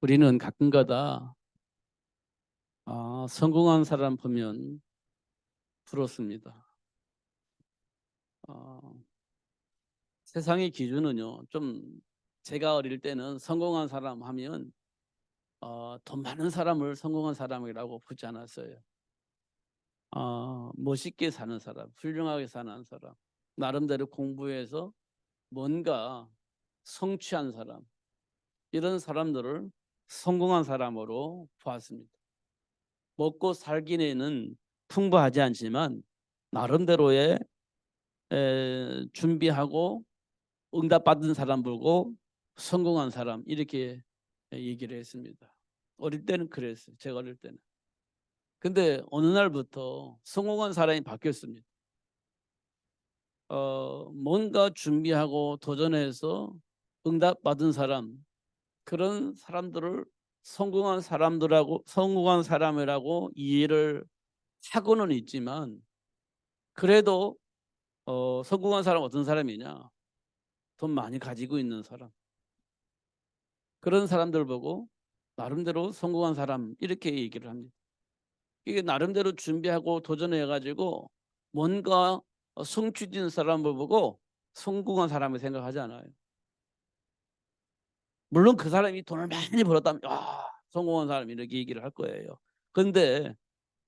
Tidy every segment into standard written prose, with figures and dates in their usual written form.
우리는 가끔가다 성공한 사람 보면 부럽습니다. 아, 세상의 기준은요, 좀 제가 어릴 때는 성공한 사람 하면 돈 많은 사람을 성공한 사람이라고 보지 않았어요. 멋있게 사는 사람, 훌륭하게 사는 사람, 나름대로 공부해서 뭔가 성취한 사람, 이런 사람들을 성공한 사람으로 보았습니다. 먹고 살기에는 풍부하지 않지만 나름대로의 준비하고 응답받은 사람 보고 성공한 사람, 이렇게 얘기를 했습니다. 어릴 때는 그랬어요. 제가 어릴 때는. 근데 어느 날부터 성공한 사람이 바뀌었습니다. 뭔가 준비하고 도전해서 응답받은 사람, 그런 사람들을 성공한 사람이라고 이해를 하고는 있지만, 그래도 성공한 사람 어떤 사람이냐? 돈 많이 가지고 있는 사람. 그런 사람들 보고 나름대로 성공한 사람, 이렇게 얘기를 합니다. 이게 나름대로 준비하고 도전해 가지고 뭔가 성취된 사람을 보고 성공한 사람을 생각하지 않아요. 물론 그 사람이 돈을 많이 벌었다면 성공한 사람, 이렇게 얘기를 할 거예요. 그런데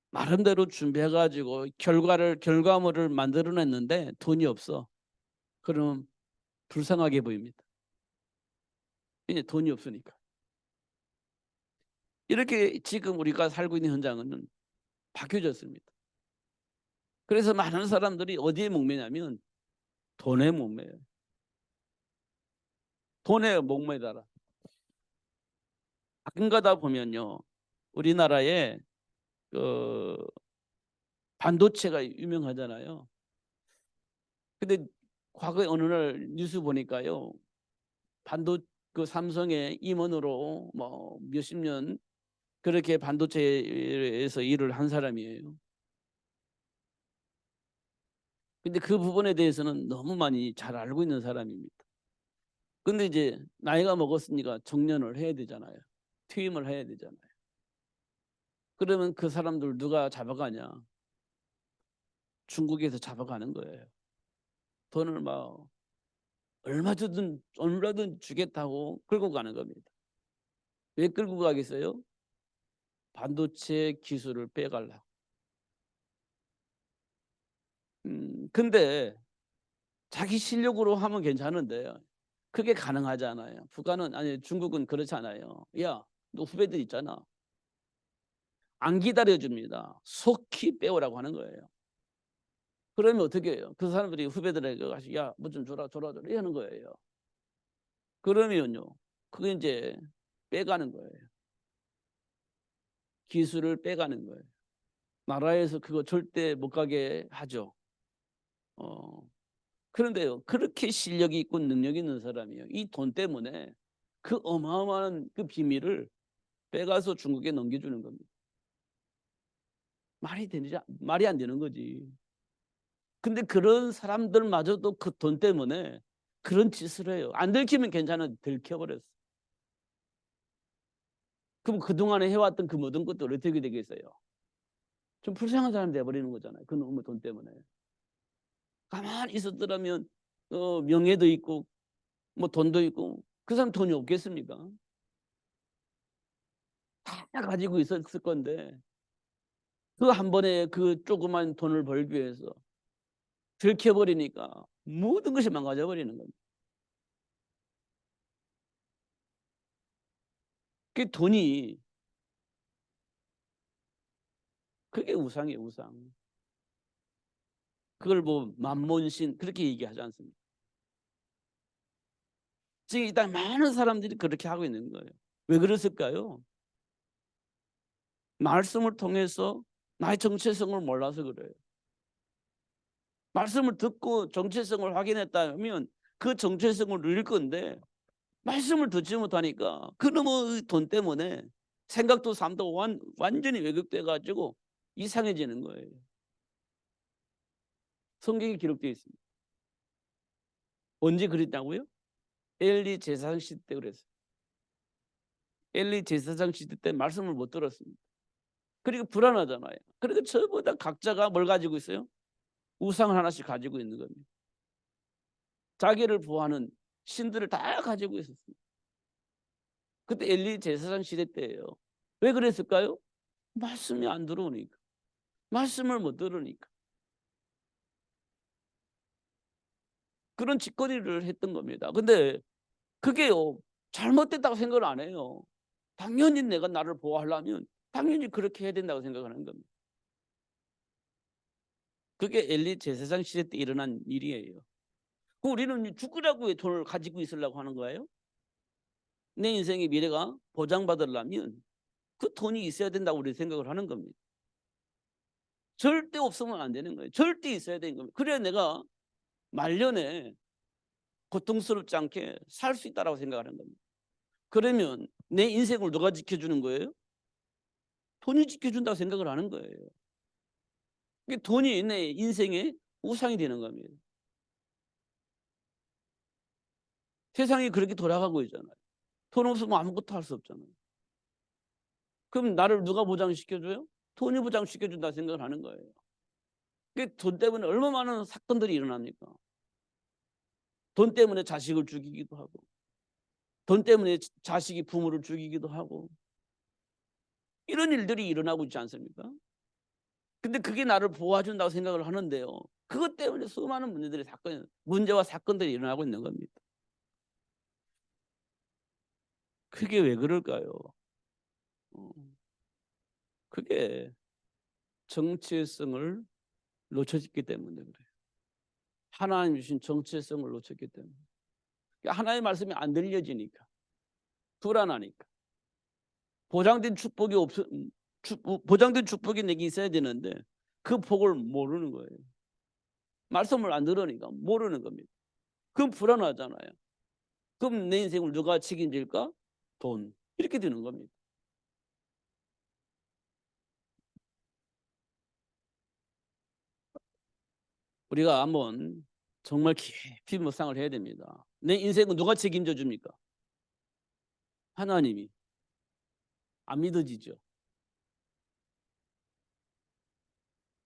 나름대로 준비해 가지고 결과물을 만들어냈는데 돈이 없어. 그럼 불쌍하게 보입니다. 이제 돈이 없으니까. 이렇게 지금 우리가 살고 있는 현장은 바뀌어졌습니다. 그래서 많은 사람들이 어디에 목매냐면 돈에 목매요. 돈에 목매달아. 가끔 가다 보면요, 우리나라에 그 반도체가 유명하잖아요. 근데 과거에 어느 날 뉴스 보니까요, 반도 그 삼성의 임원으로 뭐 몇십 년 그렇게 반도체에서 일을 한 사람이에요. 근데 그 부분에 대해서는 너무 많이 잘 알고 있는 사람입니다. 근데 이제 나이가 먹었으니까 정년을 해야 되잖아요. 퇴임을 해야 되잖아요. 그러면 그 사람들 누가 잡아가냐? 중국에서 잡아가는 거예요. 돈을 막 얼마든 주겠다고 끌고 가는 겁니다. 왜 끌고 가겠어요? 반도체 기술을 빼가려고. 근데 자기 실력으로 하면 괜찮은데 그게 가능하지 않아요. 중국은 그렇지 않아요. 야, 너 후배들 있잖아. 안 기다려줍니다. 속히 빼오라고 하는 거예요. 그러면 어떻게 해요? 그 사람들이 후배들에게 가서 야, 뭐 좀 줘라 이러는 거예요. 그러면요, 그게 이제 빼가는 거예요. 기술을 빼가는 거예요. 나라에서 그거 절대 못 가게 하죠. 어, 그런데요, 그렇게 실력이 있고 능력이 있는 사람이요, 이 돈 때문에 그 어마어마한 그 비밀을 빼가서 중국에 넘겨주는 겁니다. 말이 안 되는 거지. 근데 그런 사람들마저도 그 돈 때문에 그런 짓을 해요. 안 들키면 괜찮아, 들켜버렸어. 그럼 그동안에 해왔던 그 모든 것들 어떻게 되겠어요? 좀 불쌍한 사람 돼버리는 거잖아요. 그 너무 돈 때문에. 가만히 있었더라면 명예도 있고 뭐 돈도 있고, 그 사람 돈이 없겠습니까? 다 가지고 있었을 건데 그 한 번에 그 조그만 돈을 벌기 위해서 들켜버리니까 모든 것이 망가져 버리는 겁니다. 그 돈이, 그게 우상이에요, 우상. 그걸 뭐 만몬신 그렇게 얘기하지 않습니다. 지금 일단 많은 사람들이 그렇게 하고 있는 거예요. 왜 그랬을까요? 말씀을 통해서 나의 정체성을 몰라서 그래요. 말씀을 듣고 정체성을 확인했다면 그 정체성을 누릴 건데, 말씀을 듣지 못하니까 그놈의 돈 때문에 생각도 삶도 완전히 왜곡돼 가지고 이상해지는 거예요. 성경에 기록되어 있습니다. 언제 그랬다고요? 엘리 제사장 시대 때 그랬어요. 엘리 제사장 시대 때 말씀을 못 들었습니다. 그리고 불안하잖아요. 그러니까 저보다 각자가 뭘 가지고 있어요? 우상을 하나씩 가지고 있는 겁니다. 자기를 보호하는 신들을 다 가지고 있었습니다. 그때 엘리 제사장 시대 때예요. 왜 그랬을까요? 말씀이 안 들어오니까. 말씀을 못 들으니까. 그런 짓거리를 했던 겁니다. 근데 그게요, 잘못됐다고 생각을 안 해요. 당연히 내가 나를 보호하려면 당연히 그렇게 해야 된다고 생각하는 겁니다. 그게 엘리 제사장 시대 때 일어난 일이에요. 우리는 죽으라고 왜 돈을 가지고 있으려고 하는 거예요? 내 인생의 미래가 보장받으려면 그 돈이 있어야 된다고 우리 생각을 하는 겁니다. 절대 없으면 안 되는 거예요. 절대 있어야 되는 겁니다. 그래야 내가 말년에 고통스럽지 않게 살 수 있다고 생각하는 겁니다. 그러면 내 인생을 누가 지켜주는 거예요? 돈이 지켜준다고 생각을 하는 거예요. 돈이 내 인생의 우상이 되는 겁니다. 세상이 그렇게 돌아가고 있잖아요. 돈 없으면 아무것도 할 수 없잖아요. 그럼 나를 누가 보장시켜줘요? 돈이 보장시켜준다 생각을 하는 거예요. 돈 때문에 얼마나 많은 사건들이 일어납니까? 돈 때문에 자식을 죽이기도 하고, 돈 때문에 자식이 부모를 죽이기도 하고, 이런 일들이 일어나고 있지 않습니까? 근데 그게 나를 보호해준다고 생각을 하는데요, 그것 때문에 수많은 문제와 사건들이 일어나고 있는 겁니다. 그게 왜 그럴까요? 그게 정체성을 놓쳤기 때문에 그래요. 하나님 주신 정체성을 놓쳤기 때문에. 하나님의 말씀이 안 들려지니까, 불안하니까. 보장된 축복이 보장된 축복이 내게 있어야 되는데 그 복을 모르는 거예요. 말씀을 안 들으니까 모르는 겁니다. 그럼 불안하잖아요. 그럼 내 인생을 누가 책임질까? 돈. 이렇게 되는 겁니다. 우리가 한번 정말 깊이 묵상을 해야 됩니다. 내 인생은 누가 책임져 줍니까? 하나님이. 안 믿어지죠.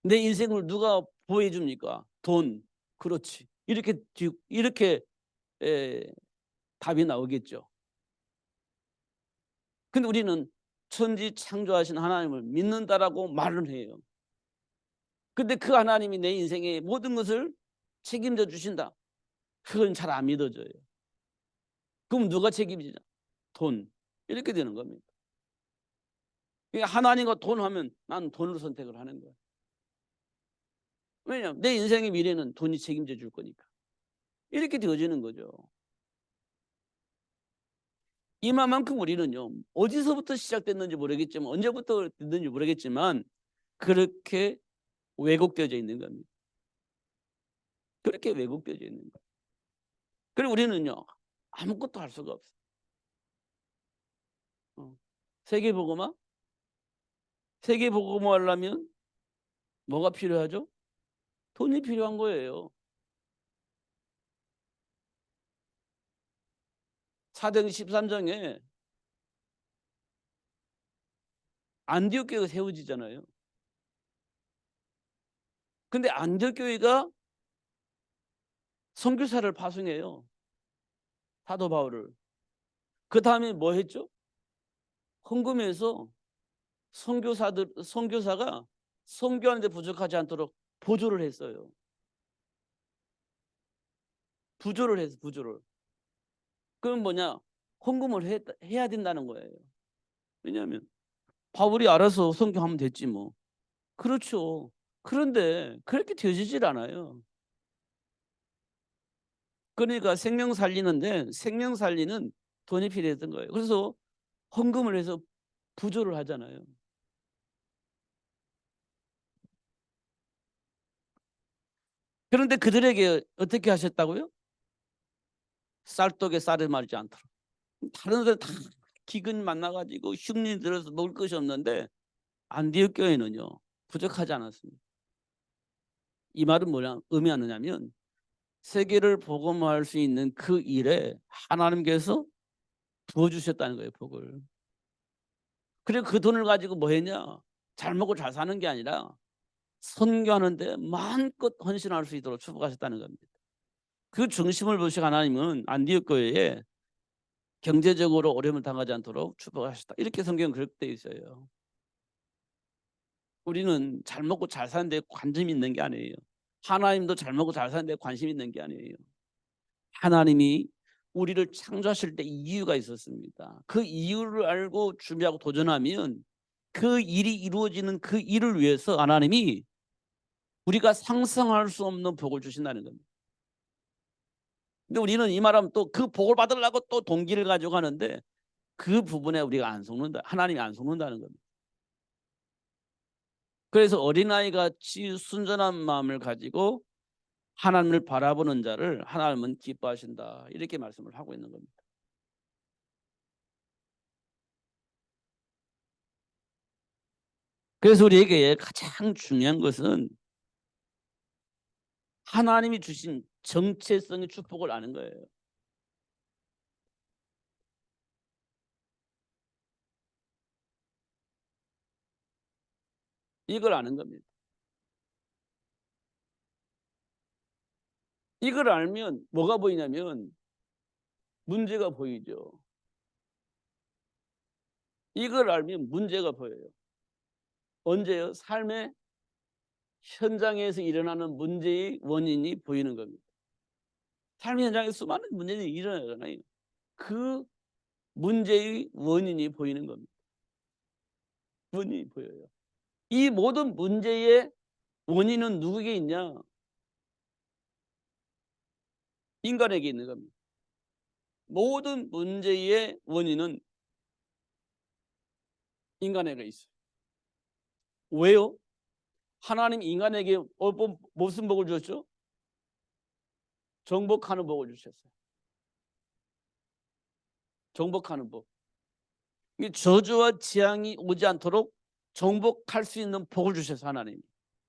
내 인생을 누가 보호해 줍니까? 돈. 그렇지. 이렇게 답이 나오겠죠. 근데 우리는 천지 창조하신 하나님을 믿는다라고 말은 해요. 근데 그 하나님이 내 인생의 모든 것을 책임져 주신다, 그건 잘 안 믿어져요. 그럼 누가 책임지냐? 돈. 이렇게 되는 겁니다. 하나님과 돈 하면 난 돈을 선택을 하는 거야. 왜냐하면 내 인생의 미래는 돈이 책임져 줄 거니까. 이렇게 되어지는 거죠. 이만큼 우리는요, 어디서부터 시작됐는지 모르겠지만, 언제부터 됐는지 모르겠지만 그렇게 왜곡되어져 있는 겁니다. 그렇게 왜곡되어져 있는 거예요. 그리고 우리는요, 아무것도 할 수가 없어요. 세계복음화? 세계복음화 하려면 뭐가 필요하죠? 돈이 필요한 거예요. 사도행 13장에 안디옥 교회가 세워지잖아요. 근데 안디옥 교회가 선교사를 파송해요. 사도 바울을. 그 다음에 뭐 했죠? 헌금해서 선교사가 선교하는데 부족하지 않도록 보조를 했어요. 부조를 해서 부조를. 그럼 뭐냐? 헌금을 해야 된다는 거예요. 왜냐하면 바울이 알아서 선교하면 됐지 뭐. 그렇죠. 그런데 그렇게 되어지질 않아요. 그러니까 생명 살리는데 생명 살리는 돈이 필요했던 거예요. 그래서 헌금을 해서 부조를 하잖아요. 그런데 그들에게 어떻게 하셨다고요? 쌀떡에 쌀을 말이지 않도록. 다른 데다 기근 만나가지고 흉리 들어서 먹을 것이 없는데 안디옥 교회는요, 부족하지 않았습니다. 이 말은 뭐냐 의미하느냐면, 세계를 복음화할 수 있는 그 일에 하나님께서 부어주셨다는 거예요, 복을. 그리고 그 돈을 가지고 뭐 했냐? 잘 먹고 잘 사는 게 아니라 선교하는데 마음껏 헌신할 수 있도록 축복하셨다는 겁니다. 그 중심을 보시고 하나님은 안디옥 교회에 경제적으로 어려움을 당하지 않도록 축복하셨다. 이렇게 성경은 기록되어 있어요. 우리는 잘 먹고 잘 사는 데 관심이 있는 게 아니에요. 하나님도 잘 먹고 잘 사는 데 관심이 있는 게 아니에요. 하나님이 우리를 창조하실 때 이유가 있었습니다. 그 이유를 알고 준비하고 도전하면 그 일이 이루어지는 그 일을 위해서 하나님이 우리가 상상할 수 없는 복을 주신다는 겁니다. 근데 우리는 이 말하면 또 그 복을 받으려고 또 동기를 가지고 가는데 그 부분에 우리가 안 속는다. 하나님이 안 속는다는 겁니다. 그래서 어린아이 같이 순전한 마음을 가지고 하나님을 바라보는 자를 하나님은 기뻐하신다. 이렇게 말씀을 하고 있는 겁니다. 그래서 우리에게 가장 중요한 것은 하나님이 주신 정체성의 축복을 아는 거예요. 이걸 아는 겁니다. 이걸 알면 뭐가 보이냐면 문제가 보이죠. 이걸 알면 문제가 보여요. 언제요? 삶의 현장에서 일어나는 문제의 원인이 보이는 겁니다. 삶의 현장에 수많은 문제들이 일어나잖아요. 그 문제의 원인이 보이는 겁니다. 원인이 보여요. 이 모든 문제의 원인은 누구에게 있냐? 인간에게 있는 겁니다. 모든 문제의 원인은 인간에게 있어요. 왜요? 하나님 인간에게 무슨 복을 주셨죠? 정복하는 복을 주셨어요. 정복하는 복. 이 저주와 재앙이 오지 않도록 정복할 수 있는 복을 주셔서 하나님이.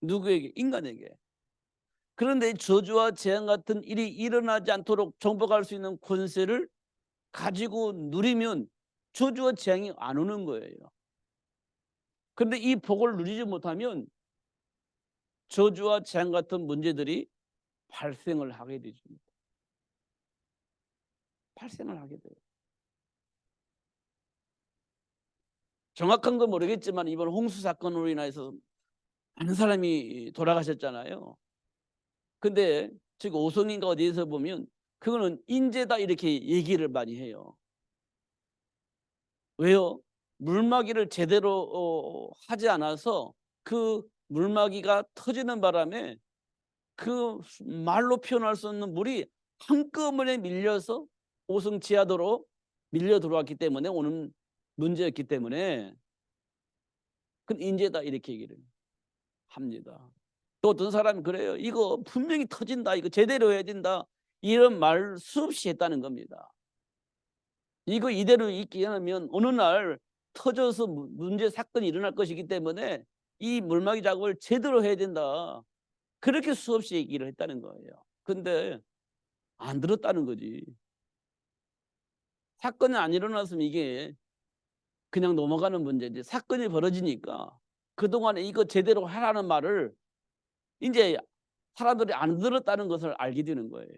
누구에게? 인간에게. 그런데 저주와 재앙 같은 일이 일어나지 않도록 정복할 수 있는 권세를 가지고 누리면 저주와 재앙이 안 오는 거예요. 그런데 이 복을 누리지 못하면 저주와 재앙 같은 문제들이 발생을 하게 되죠. 발생을 하게 돼요. 정확한 건 모르겠지만 이번 홍수 사건으로 인해서 많은 사람이 돌아가셨잖아요. 근데 지금 오송인가 어디에서 보면 그거는 인재다 이렇게 얘기를 많이 해요. 왜요? 물막이를 제대로 하지 않아서 그 물막이가 터지는 바람에 그 말로 표현할 수 없는 물이 한꺼번에 밀려서 오송 지하도로 밀려 들어왔기 때문에 오는 문제였기 때문에 그건 인재다 이렇게 얘기를 합니다. 또 어떤 사람이 그래요. 이거 분명히 터진다. 이거 제대로 해야 된다. 이런 말 수없이 했다는 겁니다. 이거 이대로 있게 하면 어느 날 터져서 문제 사건이 일어날 것이기 때문에 이 물막이 작업을 제대로 해야 된다. 그렇게 수없이 얘기를 했다는 거예요. 근데 안 들었다는 거지. 사건이 안 일어났으면 이게 그냥 넘어가는 문제인데 사건이 벌어지니까 그동안에 이거 제대로 하라는 말을 이제 사람들이 안 들었다는 것을 알게 되는 거예요.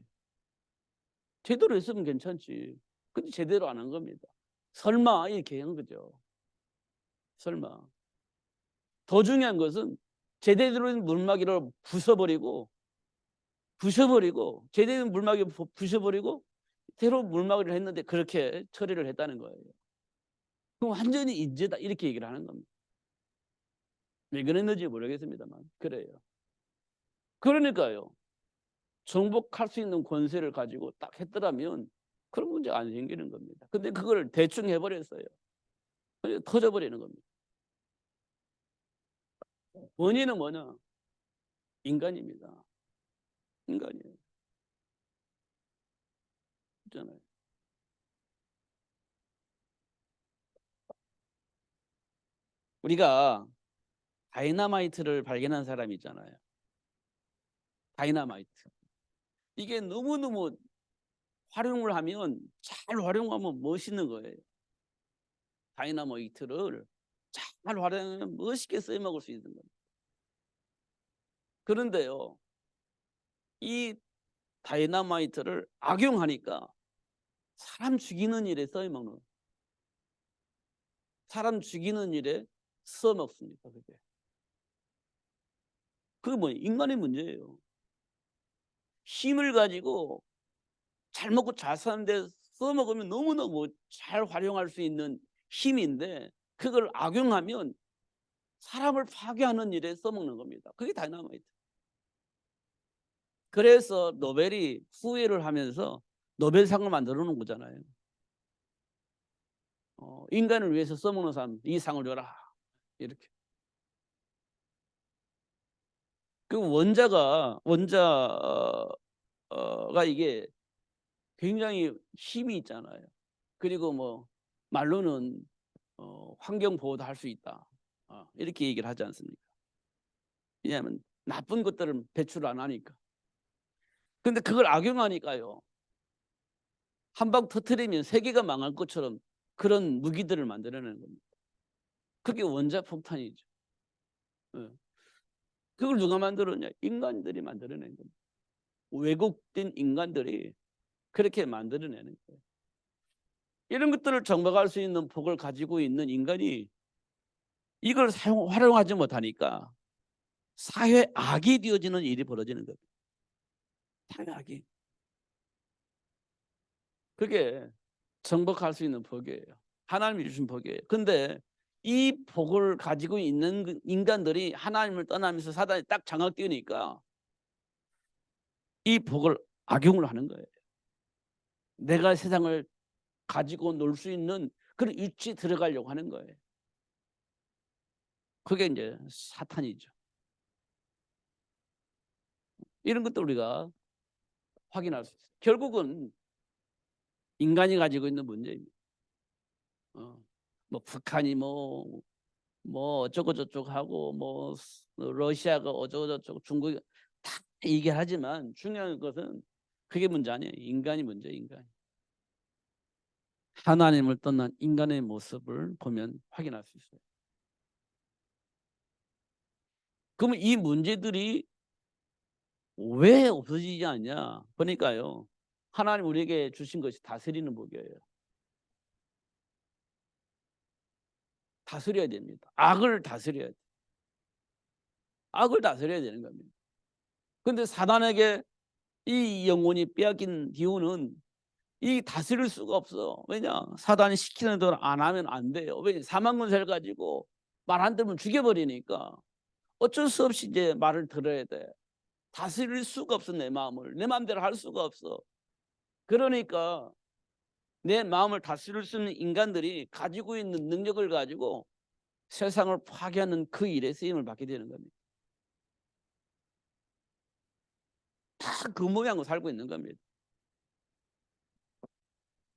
제대로 했으면 괜찮지. 근데 제대로 안 한 겁니다. 설마 이렇게 한 거죠. 설마. 더 중요한 것은 제대로 된 물막이를 부숴버리고 제대로 된 물막이 부숴버리고 새로운 물막이를 했는데 그렇게 처리를 했다는 거예요. 그럼 완전히 인재다 이렇게 얘기를 하는 겁니다. 왜 그랬는지 모르겠습니다만 그래요. 그러니까요. 정복할 수 있는 권세를 가지고 딱 했더라면 그런 문제가 안 생기는 겁니다. 근데 그걸 대충 해버렸어요. 터져버리는 겁니다. 원인은 뭐냐? 인간입니다. 인간이에요. 있잖아요. 우리가 다이너마이트를 발견한 사람이 있잖아요. 다이너마이트. 이게 너무너무 활용을 하면 잘 활용하면 멋있는 거예요. 다이너마이트를 잘 활용하면 멋있게 써먹을 수 있는 겁니다. 그런데요, 이 다이너마이트를 악용하니까 사람 죽이는 일에 써먹는, 사람 죽이는 일에 써먹습니다. 그게 뭐 인간의 문제예요. 힘을 가지고 잘 먹고 잘 사는데 써먹으면 너무너무 잘 활용할 수 있는 힘인데 그걸 악용하면 사람을 파괴하는 일에 써먹는 겁니다. 그게 다이너마이트. 그래서 노벨이 후회를 하면서 노벨상을 만들어 놓은 거잖아요. 인간을 위해서 써먹는 사람 이 상을 줘라, 이렇게. 그 원자가 이게 굉장히 힘이 있잖아요. 그리고 뭐 말로는 환경 보호도 할 수 있다, 이렇게 얘기를 하지 않습니까? 왜냐하면 나쁜 것들은 배출 안 하니까. 근데 그걸 악용하니까요, 한 방 터뜨리면 세계가 망할 것처럼 그런 무기들을 만들어내는 겁니다. 그게 원자폭탄이죠. 예. 그걸 누가 만들었냐? 인간들이 만들어낸 겁니다. 왜곡된 인간들이 그렇게 만들어내는 거예요. 이런 것들을 정박할 수 있는 폭을 가지고 있는 인간이 이걸 활용하지 못하니까 사회 악이 되어지는 일이 벌어지는 겁니다. 사회 악이. 그게 정복할 수 있는 복이에요. 하나님이 주신 복이에요. 근데 이 복을 가지고 있는 인간들이 하나님을 떠나면서 사단이 딱 장악되니까 이 복을 악용을 하는 거예요. 내가 세상을 가지고 놀 수 있는 그런 위치에 들어가려고 하는 거예요. 그게 이제 사탄이죠. 이런 것도 우리가 확인할 수 있어요. 결국은 인간이 가지고 있는 문제입니다. 뭐 북한이 뭐 어쩌고 저쩌고 하고 뭐 러시아가 어쩌고 저쩌고 중국이 다 얘기하지만 중요한 것은 그게 문제 아니에요. 인간이 문제예요. 인간. 하나님을 떠난 인간의 모습을 보면 확인할 수 있어요. 그러면 이 문제들이 왜 없어지지 않냐 보니까요, 하나님 우리에게 주신 것이 다스리는 복이에요. 다스려야 됩니다. 악을 다스려야 돼요. 악을 다스려야 되는 겁니다. 근데 사단에게 이 영혼이 빼앗긴 이유는 이 다스릴 수가 없어. 왜냐? 사단이 시키는 대로 안 하면 안 돼요. 왜? 사망권세를 가지고 말 안 들으면 죽여버리니까 어쩔 수 없이 이제 말을 들어야 돼. 다스릴 수가 없어. 내 마음을 내 마음대로 할 수가 없어. 그러니까 내 마음을 다스릴 수 있는 인간들이 가지고 있는 능력을 가지고 세상을 파괴하는 그 일에 쓰임을 받게 되는 겁니다. 다 그 모양으로 살고 있는 겁니다.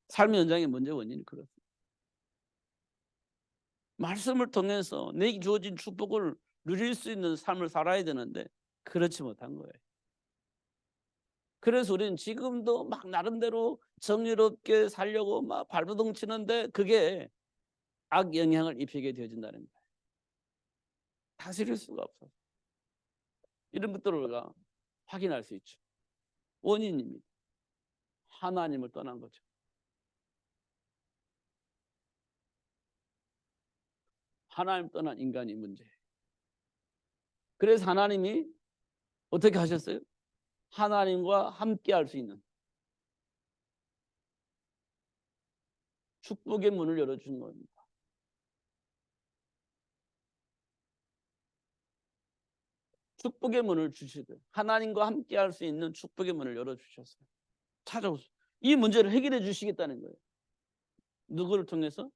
삶의 현장의 문제 원인이 그렇습니다. 말씀을 통해서 내게 주어진 축복을 누릴 수 있는 삶을 살아야 되는데 그렇지 못한 거예요. 그래서 우리는 지금도 막 나름대로 정의롭게 살려고 막 발버둥 치는데 그게 악 영향을 입히게 되어진다는 거예요. 다스릴 수가 없어요. 이런 것들을 우리가 확인할 수 있죠. 원인입니다. 하나님을 떠난 거죠. 하나님 떠난 인간이 문제예요. 그래서 하나님이 어떻게 하셨어요? 하나님과 함께 할 수 있는 축복의 문을 열어주신 겁니다. 축복의 문을 주시듯 하나님과 함께 할 수 있는 축복의 문을 열어주셨어요. 찾아오세요. 이 문제를 해결해 주시겠다는 거예요. 누구를 통해서?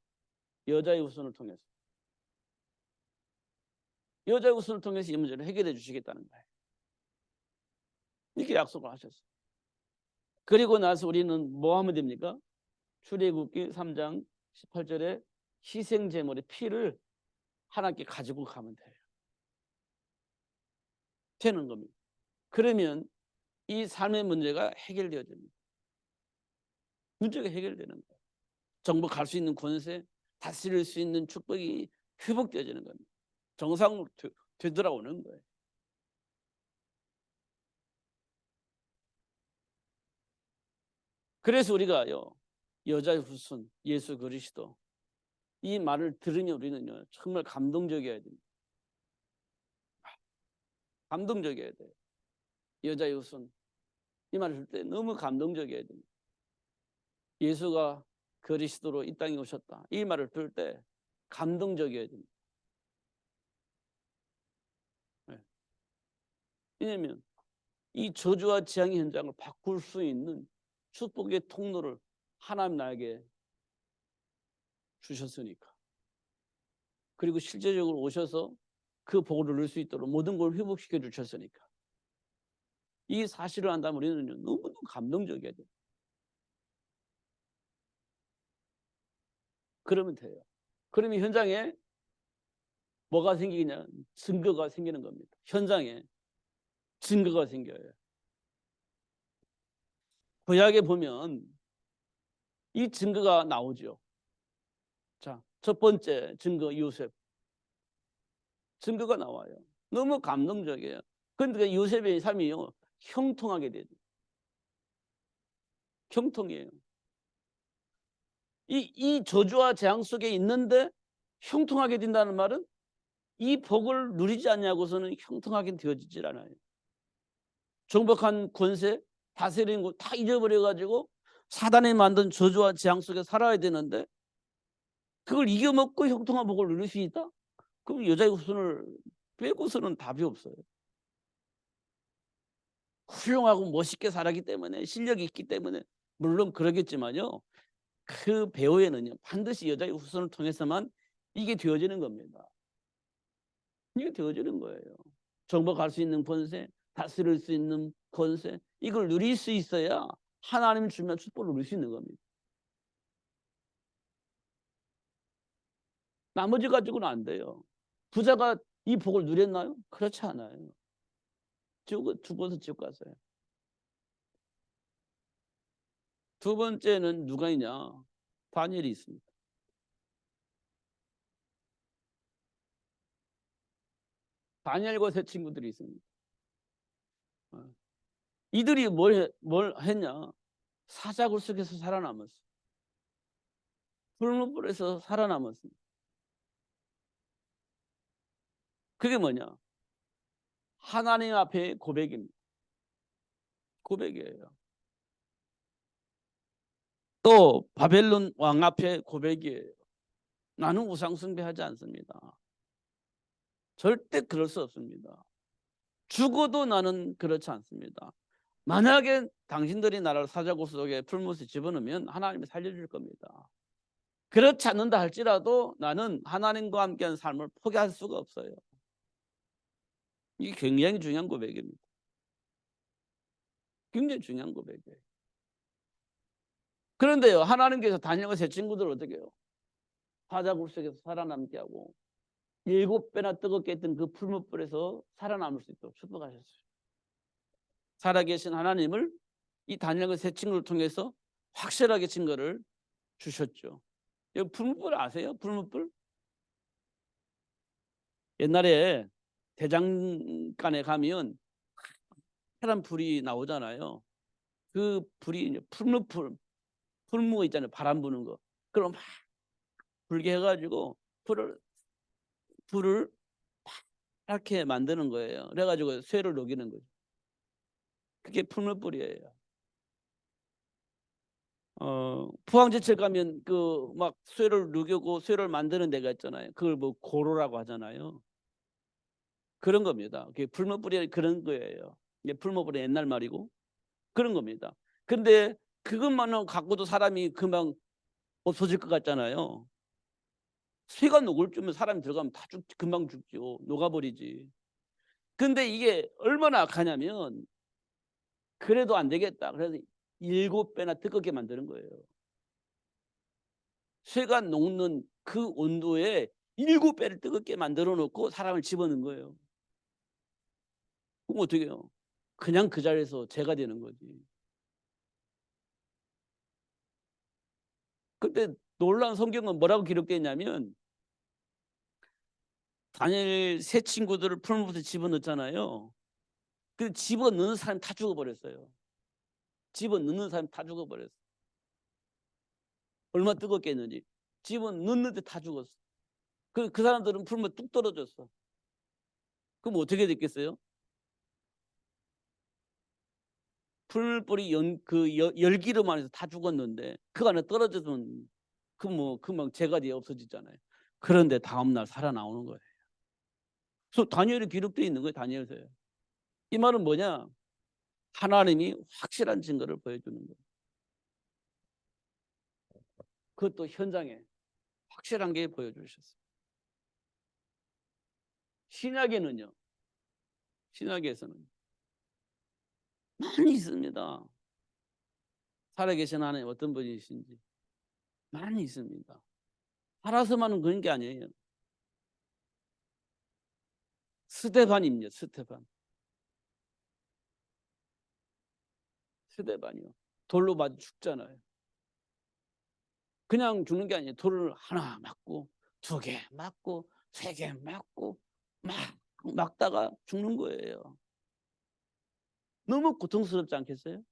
여자의 후손을 통해서. 여자의 후손을 통해서 이 문제를 해결해 주시겠다는 거예요. 이렇게 약속을 하셨어요. 그리고 나서 우리는 뭐 하면 됩니까? 출애굽기 3장 18절에 희생제물의 피를 하나님께 가지고 가면 돼요. 되는 겁니다. 그러면 이 삶의 문제가 해결되어집니다. 문제가 해결되는 거예요. 정복할 수 있는 권세, 다스릴 수 있는 축복이 회복되어지는 겁니다. 정상으로 되돌아오는 거예요. 그래서 우리가요, 여자의 후손 예수 그리스도 이 말을 들으면 우리는요 정말 감동적이어야 됩니다. 감동적이어야 돼요. 여자의 후손 이 말을 들을 때 너무 감동적이어야 됩니다. 예수가 그리스도로 이 땅에 오셨다 이 말을 들을 때 감동적이어야 됩니다. 네. 왜냐하면 이 저주와 재앙의 현장을 바꿀 수 있는 축복의 통로를 하나님 나에게 주셨으니까. 그리고 실제적으로 오셔서 그 복을 누릴 수 있도록 모든 걸 회복시켜 주셨으니까. 이 사실을 안다면 우리는 너무너무 감동적이어야 돼요. 그러면 돼요. 그러면 현장에 뭐가 생기냐? 증거가 생기는 겁니다. 현장에 증거가 생겨요. 구약에 보면 이 증거가 나오죠. 자, 첫 번째 증거 요셉. 증거가 나와요. 너무 감동적이에요. 그런데 요셉의 삶이요 형통하게 돼요. 형통이에요. 이 저주와 재앙 속에 있는데 형통하게 된다는 말은 이 복을 누리지 않냐고서는 형통하게 되어지질 않아요. 정복한 권세, 다스리는 거 다 잊어버려가지고 사단이 만든 저주와 재앙 속에 살아야 되는데 그걸 이겨먹고 형통한 복을 누릴 수 있다? 그럼 여자의 후손을 빼고서는 답이 없어요. 훌륭하고 멋있게 살았기 때문에 실력이 있기 때문에 물론 그러겠지만요. 그 배후에는요. 반드시 여자의 후손을 통해서만 이게 되어지는 겁니다. 이게 되어지는 거예요. 정복할 수 있는 권세, 다스릴 수 있는 권세 이걸 누릴 수 있어야 하나님이 주면 축복을 누릴 수 있는 겁니다. 나머지 가지고는 안 돼요. 부자가 이 복을 누렸나요? 그렇지 않아요. 죽어서 지옥 갔어요. 두 번째는 누가 있냐? 다니엘이 있습니다. 다니엘과 세 친구들이 있습니다. 이들이 뭘 했냐? 사자굴 속에서 살아남았어요. 풀무불에서 살아남았습니다. 그게 뭐냐? 하나님 앞에 고백입니다. 고백이에요. 또 바벨론 왕 앞에 고백이에요. 나는 우상 숭배하지 않습니다. 절대 그럴 수 없습니다. 죽어도 나는 그렇지 않습니다. 만약에 당신들이 나를 사자굴 속에 풀무에 집어넣으면 하나님이 살려줄 겁니다. 그렇지 않는다 할지라도 나는 하나님과 함께한 삶을 포기할 수가 없어요. 이게 굉장히 중요한 고백입니다. 굉장히 중요한 고백이에요. 그런데요, 하나님께서 다니엘과 세 친구들을 어떻게 해요? 사자굴 속에서 살아남게 하고 7배나 뜨겁게 했던 그 풀무불에서 살아남을 수 있도록 축복하셨어요. 살아계신 하나님을 이 다니엘과 세 친구를 통해서 확실하게 증거를 주셨죠. 여기 풀무불 아세요? 풀무불? 옛날에 대장간에 가면 파란 불이 나오잖아요. 그 불이 풀무 있잖아요. 바람 부는 거. 그럼 막 불게 해가지고 불을 이렇게 만드는 거예요. 그래가지고 쇠를 녹이는 거죠. 그게 풀무불이에요. 포항제철 가면 그 막 쇠를 녹이고 쇠를 만드는 데가 있잖아요. 그걸 뭐 고로라고 하잖아요. 그런 겁니다. 그게 풀무불이 그런 거예요. 이게 풀무불의 옛날 말이고 그런 겁니다. 근데 그것만은 갖고도 사람이 금방 없어질 것 같잖아요. 쇠가 녹을 줄면 사람이 들어가면 다 금방 죽죠. 녹아버리지. 근데 이게 얼마나 악하냐면 그래도 안 되겠다. 그래서 7배나 뜨겁게 만드는 거예요. 쇠가 녹는 그 온도에 7배를 뜨겁게 만들어 놓고 사람을 집어넣은 거예요. 그럼 어떻게 해요? 그냥 그 자리에서 죄가 되는 거지. 근데 놀라운 성경은 뭐라고 기록되어 있냐면 다니엘 세 친구들을 풀무부터 집어넣잖아요. 그 집어넣는 사람 다 죽어버렸어요. 집어넣는 사람 다 죽어버렸어. 얼마나 뜨겁겠는지. 집어넣는데 다 죽었어. 그 사람들은 풀무에 뚝 떨어졌어. 그럼 어떻게 됐겠어요? 풀뿌리 열기로만 해서 다 죽었는데 그 안에 떨어졌으면 금방 재갈이 없어지잖아요. 그런데 다음날 살아나오는 거예요. 그래서 다니엘이 기록되어 있는 거예요. 다니엘서에. 이 말은 뭐냐? 하나님이 확실한 증거를 보여주는 거예요. 그것도 현장에 확실한 게 보여주셨어요. 신약에는요. 신약에서는 많이 있습니다. 살아계신 하나님 어떤 분이신지 많이 있습니다. 살아서만은 그런 게 아니에요. 스데반입니다. 스데반이요. 돌로 맞아 죽잖아요. 그냥 죽는 게 아니에요. 돌을 하나 맞고 2개 맞고 3개 맞고 막 막다가 죽는 거예요. 너무 고통스럽지 않겠어요?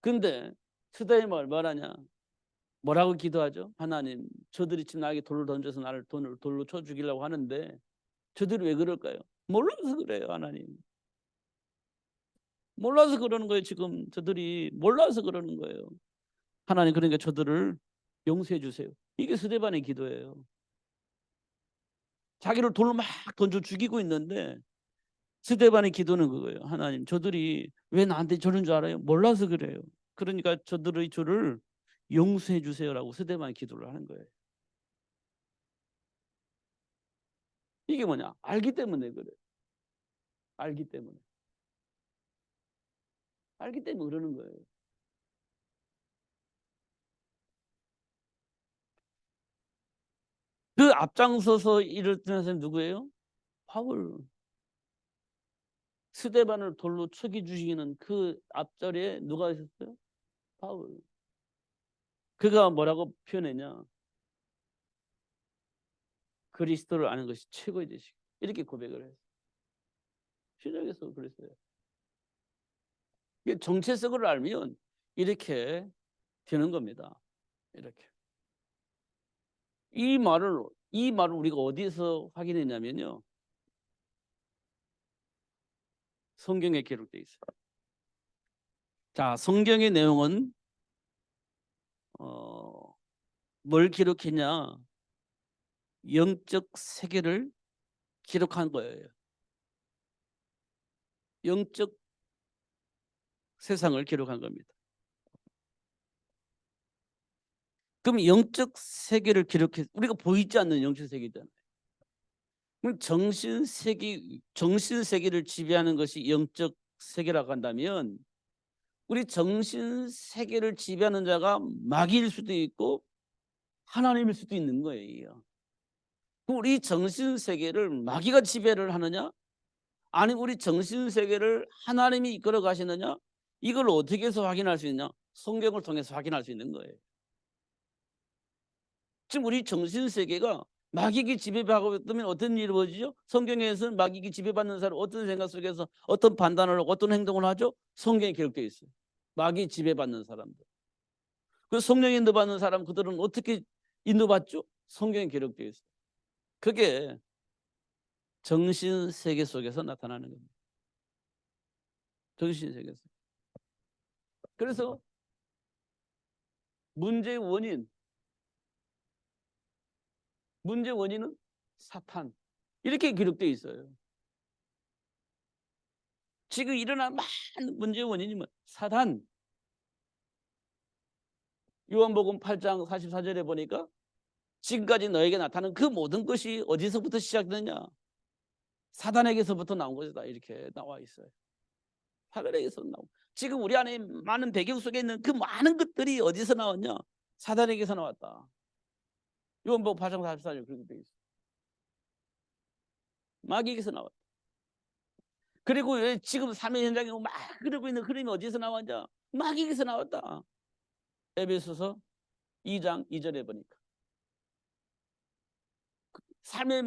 근데 스데반이 얼마나 뭐라고 기도하죠? 하나님, 저들이 지금 나에게 돌을 던져서 나를 돌로 쳐 죽이려고 하는데 저들이 왜 그럴까요? 몰라서 그래요. 하나님. 몰라서 그러는 거예요. 지금 저들이 몰라서 그러는 거예요. 하나님, 그러니까 저들을 용서해 주세요. 이게 스데반의 기도예요. 자기를 돌로 막 던져 죽이고 있는데 스데반의 기도는 그거예요. 하나님, 저들이 왜 나한테 저런 줄 알아요? 몰라서 그래요. 그러니까 저들의 죄를 용서해 주세요라고 스데반의 기도를 하는 거예요. 이게 뭐냐? 알기 때문에 그래요. 알기 때문에. 알기 때문에 그러는 거예요. 그 앞장서서 일을 드는 사람이 누구예요? 바울. 스데반을 돌로 쳐기 주시는 그 앞자리에 누가 있었어요? 바울. 그가 뭐라고 표현했냐? 그리스도를 아는 것이 최고의 지식. 이렇게 고백을 했어요. 신약에서 그랬어요. 정체성을 알면 이렇게 되는 겁니다. 이렇게. 이 말을 우리가 어디에서 확인했냐면요. 성경에 기록되어 있어요. 자, 성경의 내용은 뭘 기록했냐? 영적 세계를 기록한 거예요. 영적 세상을 기록한 겁니다. 그럼 영적 세계를 기록해 우리가 보이지 않는 영적 세계잖아요. 그럼 정신 세계를 지배하는 것이 영적 세계라고 한다면 우리 정신 세계를 지배하는 자가 마귀일 수도 있고 하나님일 수도 있는 거예요. 우리 정신 세계를 마귀가 지배를 하느냐? 아니 우리 정신 세계를 하나님이 이끌어 가시느냐? 이걸 어떻게 해서 확인할 수 있냐? 성경을 통해서 확인할 수 있는 거예요. 지금 우리 정신 세계가 마귀에게 지배받고 있다면 어떤 일이 벌어지죠? 성경에서는 마귀에게 지배받는 사람 어떤 생각 속에서 어떤 판단을 하고 어떤 행동을 하죠? 성경에 기록되어 있어요. 마귀 지배받는 사람들. 그 성령 인도받는 사람 그들은 어떻게 인도받죠? 성경에 기록되어 있어요. 그게 정신 세계 속에서 나타나는 겁니다. 정신 세계에서. 그래서 문제의 원인은 사탄. 이렇게 기록되어 있어요. 지금 일어난 많은 문제의 원인이 뭐? 사탄. 요한복음 8장 44절에 보니까 지금까지 너에게 나타난 그 모든 것이 어디서부터 시작되느냐? 사단에게서부터 나온 것이다. 이렇게 나와 있어요. 사단에게서 나온. 지금 우리 안에 많은 배경 속에 있는 그 많은 것들이 어디서 나왔냐? 사단에게서 나왔다. 요한복음 8장 44절 그렇게 되어 있어요. 마귀에게서 나왔다. 그리고 왜 지금 삶의 현장에 막 그러고 있는 흐름이 어디서 나왔냐? 마귀에게서 나왔다. 에베소서 2장 2절에 보니까 삶의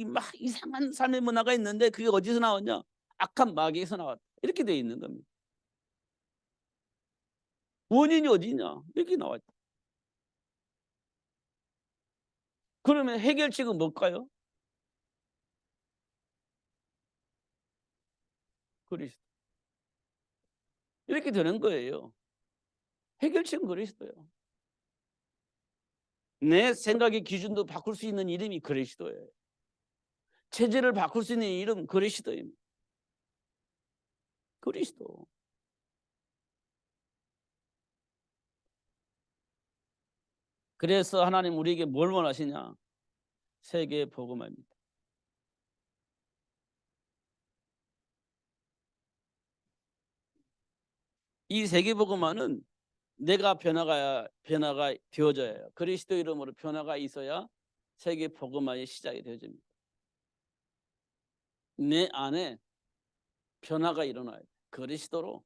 막 이상한 삶의 문화가 있는데 그게 어디서 나왔냐? 악한 마귀에서 나왔다. 이렇게 돼 있는 겁니다. 원인이 어디냐? 이렇게 나와 있다. 그러면 해결책은 뭘까요? 그리스도. 이렇게 되는 거예요. 해결책은 그리스도예요. 내 생각의 기준도 바꿀 수 있는 이름이 그리스도예요. 체질을 바꿀 수 있는 이름 그리스도입니다. 그리스도. 그래서 하나님 우리에게 뭘 원하시냐? 세계 복음화입니다. 이 세계 복음화는 내가 변화가 되어져야 해요. 그리스도 이름으로 변화가 있어야 세계 복음화의 시작이 되어집니다. 내 안에 변화가 일어나요. 그리스도로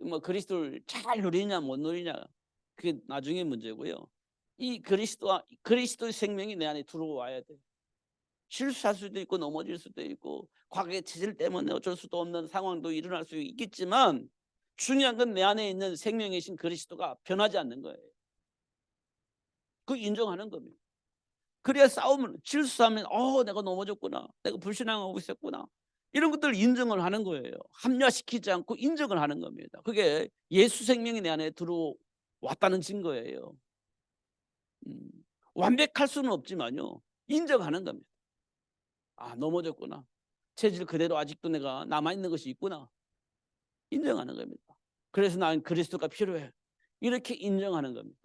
뭐 그리스도를 잘 누리냐 못 누리냐 그게 나중에 문제고요. 이 그리스도의 생명이 내 안에 들어와야 돼. 실수할 수도 있고 넘어질 수도 있고 과거의 체질 때문에 어쩔 수도 없는 상황도 일어날 수 있겠지만 중요한 건 내 안에 있는 생명이신 그리스도가 변하지 않는 거예요. 그 인정하는 겁니다. 그래야 싸우면 실수하면 내가 넘어졌구나. 내가 불신앙하고 있었구나. 이런 것들을 인정을 하는 거예요. 합리화시키지 않고 인정을 하는 겁니다. 그게 예수 생명이 내 안에 들어왔다는 증거예요. 음. 완벽할 수는 없지만요. 인정하는 겁니다. 아, 넘어졌구나. 체질 그대로 아직도 내가 남아있는 것이 있구나. 인정하는 겁니다. 그래서 나는 그리스도가 필요해. 이렇게 인정하는 겁니다.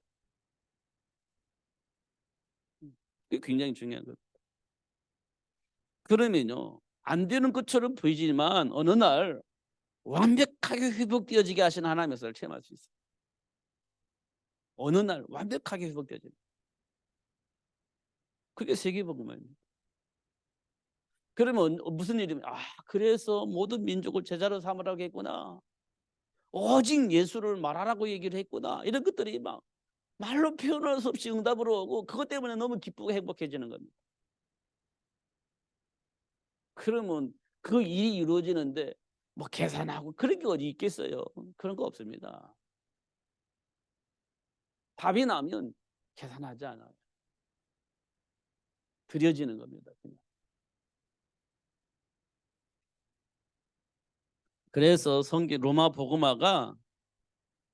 그게 굉장히 중요한 겁니다. 그러면요. 안 되는 것처럼 보이지만 어느 날 완벽하게 회복되어지게 하시는 하나님의 역사를 체험할 수 있어요. 어느 날 완벽하게 회복되어집니다. 그게 세계복음화입니다. 그러면 무슨 일이면 그래서 모든 민족을 제자로 삼으라고 했구나. 오직 예수를 말하라고 얘기를 했구나. 이런 것들이 막 말로 표현할 수 없이 응답으로 오고 그것 때문에 너무 기쁘고 행복해지는 겁니다. 그러면 그 일이 이루어지는데 뭐 계산하고 그런 게 어디 있겠어요. 그런 거 없습니다. 답이 나면 계산하지 않아요. 드려지는 겁니다. 그냥. 그래서 성경 로마 복음화가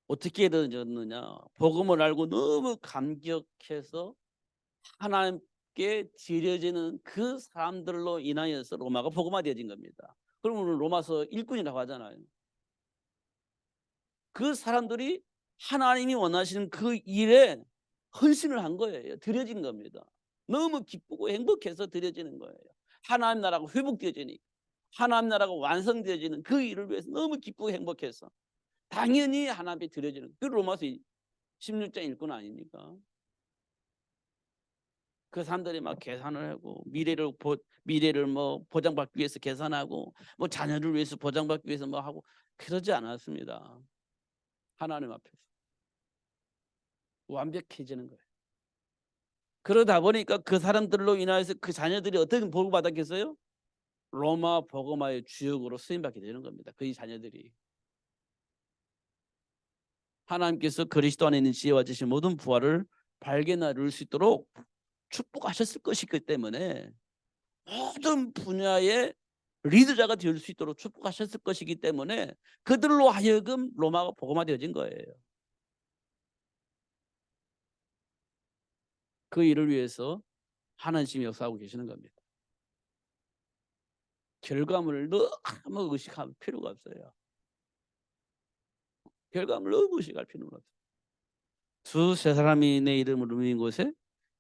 어떻게 이루어졌느냐. 복음을 알고 너무 감격해서 하나님께 드려지는 그 사람들로 인하여서 로마가 복음화되어진 겁니다. 그러면 로마서 일꾼이라고 하잖아요. 그 사람들이 하나님이 원하시는 그 일에 헌신을 한 거예요. 드려진 겁니다. 너무 기쁘고 행복해서 드려지는 거예요. 하나님 나라가 회복되어지니까. 하나님 나라가 완성되어지는 그 일을 위해서 너무 기쁘고 행복해서 당연히 하나님께 드려지는 그 로마서 16장 일꾼 아닙니까? 그 사람들이 막 계산을 하고 미래를 뭐 보장받기 위해서 계산하고 뭐 자녀를 위해서 보장받기 위해서 뭐 하고 그러지 않았습니다. 하나님 앞에서 완벽해지는 거예요. 그러다 보니까 그 사람들로 인하여서 그 자녀들이 어떻게 복을 받았겠어요? 로마 복음화의 주역으로 쓰임받게 되는 겁니다. 그 자녀들이. 하나님께서 그리스도 안에 있는 지혜와 지식 모든 부활을 발견할 수 있도록 축복하셨을 것이기 때문에 모든 분야의 리더자가 될 수 있도록 축복하셨을 것이기 때문에 그들로 하여금 로마가 복음화되어진 거예요. 그 일을 위해서 하나님이 역사하고 계시는 겁니다. 결과물을 너무 의식할 필요가 없어요. 결과물을 너무 의식할 필요는 없어요. 두세 사람이 내 이름을 누린 곳에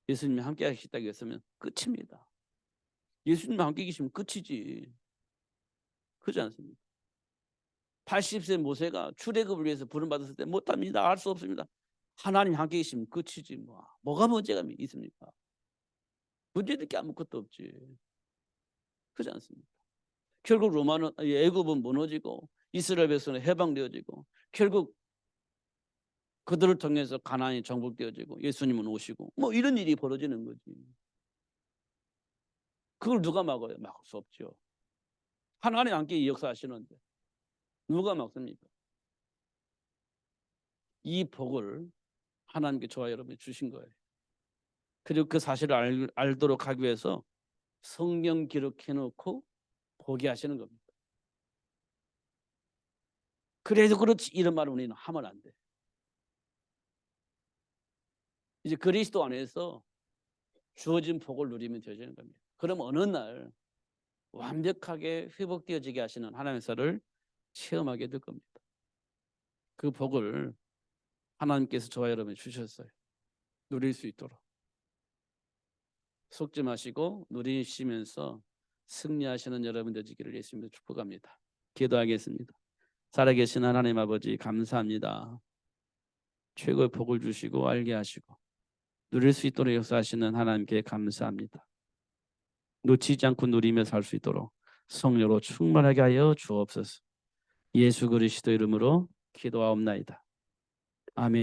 예수님이 함께 하시다고 했으면 끝입니다. 예수님과 함께 계시면 끝이지. 그렇지 않습니까? 80세 모세가 출애굽을 위해서 부름받았을 때 못합니다. 할 수 없습니다. 하나님 함께 계시면 끝이지 뭐가 문제가 있습니까? 문제될 게 아무것도 없지. 그렇지 않습니까? 결국 애굽은 무너지고 이스라엘 백성은 해방되어지고 결국 그들을 통해서 가나안이 정복되어지고 예수님은 오시고 뭐 이런 일이 벌어지는 거지. 그걸 누가 막아요? 막을 수 없죠. 하나님 함께 역사하시는데 누가 막습니까? 이 복을 하나님께 저와 여러분이 주신 거예요. 그리고 그 사실을 알도록 하기 위해서 성경 기록해 놓고 보게 하시는 겁니다. 그래서 그렇지 이런 말을 우리는 하면 안 돼. 이제 그리스도 안에서 주어진 복을 누리면 되는 겁니다. 그럼 어느 날 완벽하게 회복되어지게 하시는 하나님의 사를 체험하게 될 겁니다. 그 복을 하나님께서 저와 여러분이 주셨어요. 누릴 수 있도록. 속지 마시고 누리시면서 승리하시는 여러분 되시기를 예수님으로 축복합니다. 기도하겠습니다. 살아계신 하나님 아버지 감사합니다. 최고의 복을 주시고 알게 하시고 누릴 수 있도록 역사하시는 하나님께 감사합니다. 놓치지 않고 누리며 살 수 있도록 성령으로 충만하게 하여 주옵소서. 예수 그리스도 이름으로 기도하옵나이다. 아멘.